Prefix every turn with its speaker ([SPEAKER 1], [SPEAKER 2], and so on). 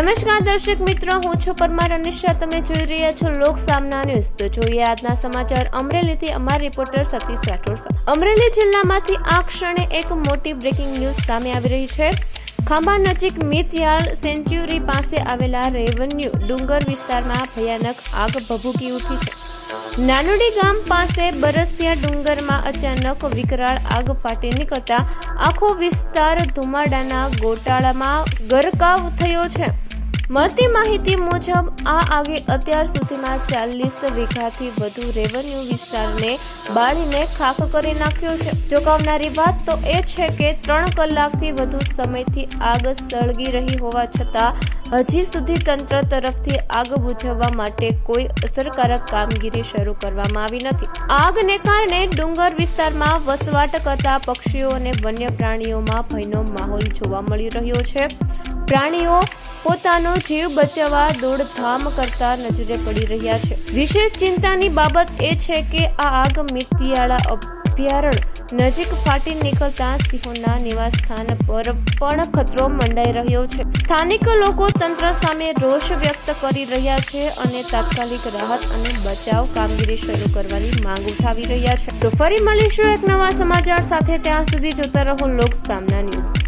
[SPEAKER 1] નમસ્કાર દર્શક મિત્રો, હું છું પરમાર અનિશા. તમે જોઈ રહ્યા છો લોક સામના ન્યૂઝ. તો જોઈએ આજના સમાચાર અમરેલીથી અમારા રિપોર્ટર સતીશ રાઠોડ સાથે. અમરેલી જિલ્લામાંથી આ ક્ષણે એક મોટી બ્રેકિંગ ન્યૂઝ સામે આવી રહી છે. ખાંભા નજીક મિતયાળ સેન્ચ્યુરી પાસે આવેલા રેવન્યુ ડુંગર વિસ્તારમાં ભયાનક આગ ભભૂકી ઉઠી છે. નાનોડી ગામ પાસે બરસિયા ડુંગરમાં અચાનક વિકરાળ આગ ફાટી નીકળતા આખો વિસ્તાર ધુમાડાના ગોટાળામાં ગરકાવ થયો છે. મળતી માહિતી મુજબ આ આગે અત્યાર સુધીમાં 40 વીઘાથી વધુ રેવન્યુ વિસ્તારને બાળીને ખાખ કરી નાખ્યો છે. ચોંકાવનારી વાત તો એ છે કે 3 કલાકથી વધુ સમયથી આગ સળગી રહી હોવા છતાં હજી સુધી તંત્ર તરફથી આગ બુઝાવવા માટે કોઈ અસરકારક કામગીરી શરૂ કરવામાં આવી નથી. આગને કારણે ડુંગર વિસ્તારમાં વસવાટ કરતા પક્ષીઓ અને વન્ય પ્રાણીઓમાં ભયનો માહોલ જોવા મળી રહ્યો છે. પ્રાણીઓ પોતાનો જીવ બચાવવા દોડધામ કરતા નજરે પડી રહ્યા છે. વિશેષ ચિંતાની બાબત એ છે કે આ આગ મિતિયાળા અભયારણ્ય નજીક ફાટી નીકળતા સિંહોના નિવાસસ્થાન પર પણ ખતરો મંડાઈ રહ્યો છે. સ્થાનિક લોકો તંત્ર સામે રોષ વ્યક્ત કરી રહ્યા છે અને તાત્કાલિક રાહત અને બચાવ કામગીરી શરૂ કરવાની માંગ ઉઠાવી રહ્યા છે. તો ફરી મળીશું એક નવા સમાચાર સાથે. ત્યાં સુધી જોતા રહો લોક સામના ન્યૂઝ.